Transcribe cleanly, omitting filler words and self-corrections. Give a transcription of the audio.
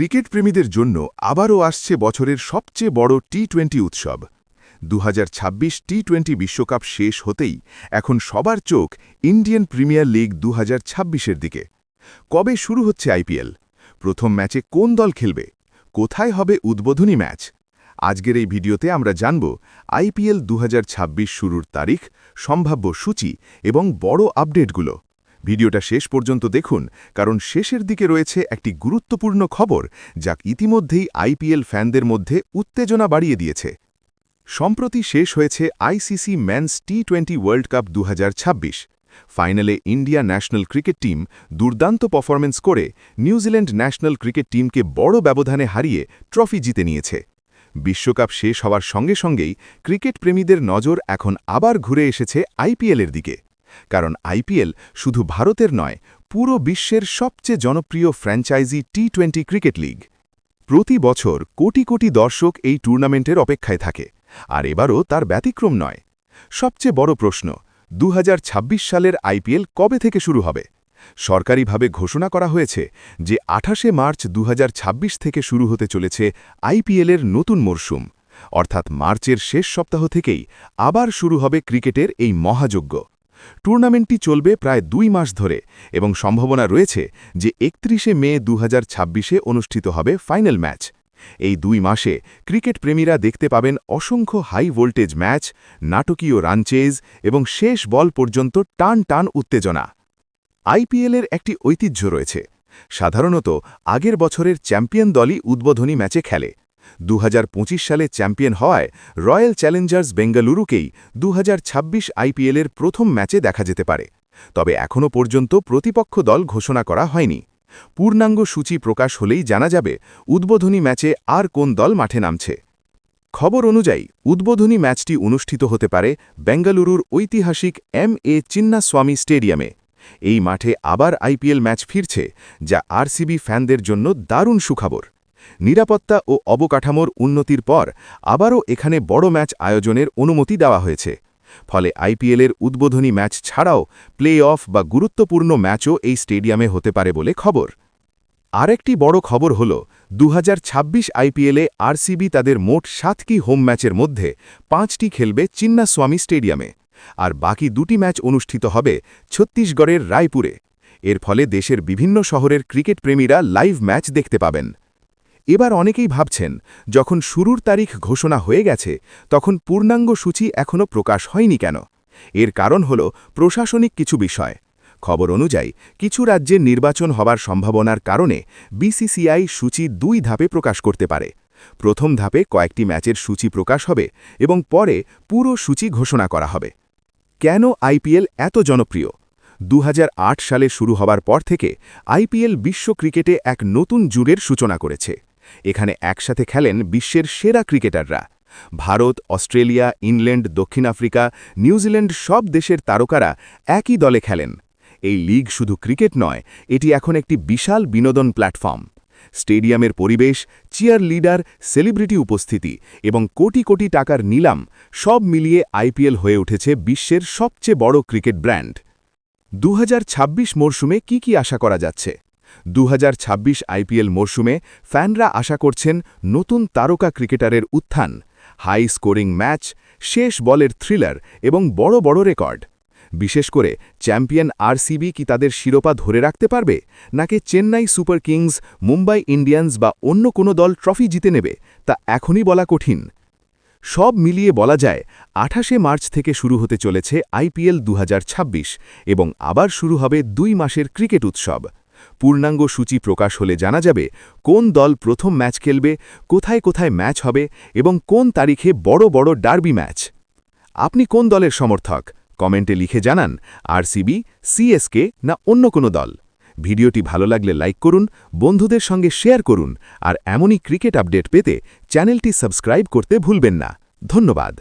Cricket প্রেমীদের জন্য আবারও আসছে বছরের সবচেয়ে বড় টি-20 উৎসব 2026 টি-20 বিশ্বকাপ শেষ হতেই এখন সবার চোখ ইন্ডিয়ান প্রিমিয়ার লিগ 2026-এর দিকে। কবে শুরু হচ্ছে আইপিএল? প্রথম ম্যাচে কোন দল খেলবে? কোথায় হবে উদ্বোধনী ম্যাচ? আজকের এই ভিডিওতে আমরা জানব আইপিএল 2026 শুরুর তারিখ, সম্ভাব্য সূচি এবং বড় আপডেটগুলো। ভিডিওটা শেষ পর্যন্ত দেখুন, কারণ শেষের দিকে রয়েছে একটি গুরুত্বপূর্ণ খবর যা ইতিমধ্যেই আইপিএল ফ্যানদের মধ্যে উত্তেজনা বাড়িয়ে দিয়েছে। সম্প্রতি শেষ হয়েছে আইসিসি মেন্স টি-20 ওয়ার্ল্ড কাপ 2026। ফাইনালে ইন্ডিয়া ন্যাশনাল ক্রিকেট টিম দুর্দান্ত পারফরম্যান্স করে নিউজিল্যান্ড ন্যাশনাল ক্রিকেট টিমকে বড় ব্যবধানে হারিয়ে ট্রফি জিতে নিয়েছে। বিশ্বকাপ শেষ হওয়ার সঙ্গে সঙ্গেই ক্রিকেট প্রেমীদের নজর এখন আবার ঘুরে এসেছে আইপিএলের দিকে। কারণ আইপিএল শুধু ভারতের নয়, পুরো বিশ্বের সবচেয়ে জনপ্রিয় ফ্র্যাঞ্চাইজি টি-20 ক্রিকেট লিগ। প্রতি বছর কোটি কোটি দর্শক এই টুর্নামেন্টের অপেক্ষায় থাকে, আর এবারও তার ব্যতিক্রম নয়। সবচেয়ে বড় প্রশ্ন, 2026 সালের আইপিএল কবে থেকে শুরু হবে? সরকারিভাবে ঘোষণা করা হয়েছে যে 28 মার্চ 2026 থেকে শুরু হতে চলেছে আইপিএলের নতুন মরশুম, অর্থাৎ মার্চের শেষ সপ্তাহ থেকেই আবার শুরু হবে ক্রিকেটের এই মহাযজ্ঞ। টুর্নামেন্টটি চলবে প্রায় 2 মাস ধরে এবং সম্ভাবনা রয়েছে যে 31 মে 2026-এ অনুষ্ঠিত হবে ফাইনাল ম্যাচ। এই 2 মাসে ক্রিকেট প্রেমীরা দেখতে পাবেন অসংখ্য হাই ভোল্টেজ ম্যাচ, নাটকীয় রান চেজ এবং শেষ বল পর্যন্ত টান টান উত্তেজনা। আইপিএলের একটি ঐতিহ্য রয়েছে। সাধারণত আগের বছরের চ্যাম্পিয়ন দলই উদ্বোধনী ম্যাচে খেলে। 2025 সালে চ্যাম্পিয়ন হওয়ায় রয়্যাল চ্যালেঞ্জার্স বেঙ্গালুরুকেই 2026 আইপিএলের প্রথম ম্যাচে দেখা যেতে পারে। তবে এখনও পর্যন্ত প্রতিপক্ষ দল ঘোষণা করা হয়নি। পূর্ণাঙ্গ সূচি প্রকাশ হলেই জানা যাবে উদ্বোধনী ম্যাচে আর কোন দল মাঠে নামছে। খবর অনুযায়ী উদ্বোধনী ম্যাচটি অনুষ্ঠিত হতে পারে বেঙ্গালুরুর ঐতিহাসিক এম.এ. চিন্নাস্বামী স্টেডিয়ামে। এই মাঠে আবার আইপিএল ম্যাচ ফিরছে, যা আরসিবি ফ্যানদের জন্য দারুণ সুখবর। নিরাপত্তা ও অবকাঠামোর উন্নতির পর আবারও এখানে বড় ম্যাচ আয়োজনের অনুমতি দেওয়া হয়েছে। ফলে আইপিএলের উদ্বোধনী ম্যাচ ছাড়াও প্লে অফ বা গুরুত্বপূর্ণ ম্যাচও এই স্টেডিয়ামে হতে পারে বলে খবর। আরেকটি বড় খবর হল 2026 আইপিএলে আরসিবি তাদের মোট 7টি হোম ম্যাচের মধ্যে 5টি খেলবে চিন্নাস্বামী স্টেডিয়ামে, আর বাকি 2টি ম্যাচ অনুষ্ঠিত হবে ছত্তিশগড়ের রায়পুরে। এর ফলে দেশের বিভিন্ন শহরের ক্রিকেট প্রেমীরা লাইভ ম্যাচ দেখতে পাবেন। এবার অনেকেই ভাবছেন, যখন শুরুর তারিখ ঘোষণা হয়ে গেছে তখন পূর্ণাঙ্গ সূচি এখনও প্রকাশ হয়নি কেন? এর কারণ হল প্রশাসনিক কিছু বিষয়। খবর অনুযায়ী কিছু রাজ্যে নির্বাচন হবার সম্ভাবনার কারণে বিসিসিআই সূচি 2 ধাপে প্রকাশ করতে পারে। প্রথম ধাপে কয়েকটি ম্যাচের সূচি প্রকাশ হবে এবং পরে পুরো সূচি ঘোষণা করা হবে। কেন আইপিএল এত জনপ্রিয়? 2008 সালে শুরু হবার পর থেকে আইপিএল বিশ্ব ক্রিকেটে এক নতুন যুগের সূচনা করেছে। এখানে একসাথে খেলেন বিশ্বের সেরা ক্রিকেটাররা। ভারত, অস্ট্রেলিয়া, ইংল্যান্ড, দক্ষিণ আফ্রিকা, নিউজিল্যান্ড সব দেশের তারকারা একই দলে খেলেন। এই লিগ শুধু ক্রিকেট নয়, এটি এখন একটি বিশাল বিনোদন প্ল্যাটফর্ম। স্টেডিয়ামের পরিবেশ, চিয়ার লিডার, সেলিব্রিটি উপস্থিতি এবং কোটি কোটি টাকার নিলাম সব মিলিয়ে আইপিএল হয়ে উঠেছে বিশ্বের সবচেয়ে বড় ক্রিকেট ব্র্যান্ড। 2026 মরশুমে কি আশা করা যাচ্ছে? 2026 আইপিএল মরশুমে ফ্যানরা আশা করছেন নতুন তারকা ক্রিকেটারের উত্থান, হাই স্কোরিং ম্যাচ, শেষ বলের থ্রিলার এবং বড় বড় রেকর্ড। বিশেষ করে চ্যাম্পিয়ন আরসিবি কি তাদের শিরোপা ধরে রাখতে পারবে, নাকি Chennai super kings, Mumbai Indians বা অন্য কোনো দল ট্রফি জিতে নেবে, তা এখনই বলা কঠিন। সব মিলিয়ে বলা যায় 28 মার্চ থেকে শুরু হতে চলেছে আইপিএল 2026 এবং আবার শুরু হবে 2 মাসের ক্রিকেট উৎসব। পূর্ণাঙ্গ সূচি প্রকাশ হলে জানা যাবে কোন দল প্রথম ম্যাচ খেলবে, কোথায় কোথায় ম্যাচ হবে এবং কোন তারিখে বড় বড় ডার্বি ম্যাচ। আপনি কোন দলের সমর্থক? কমেন্টে লিখে জানান, আরসিবি, সিএসকে না অন্য কোনো দল। ভিডিওটি ভালো লাগলে লাইক করুন, বন্ধুদের সঙ্গে শেয়ার করুন, আর এমনই ক্রিকেট আপডেট পেতে চ্যানেলটি সাবস্ক্রাইব করতে ভুলবেন না। ধন্যবাদ।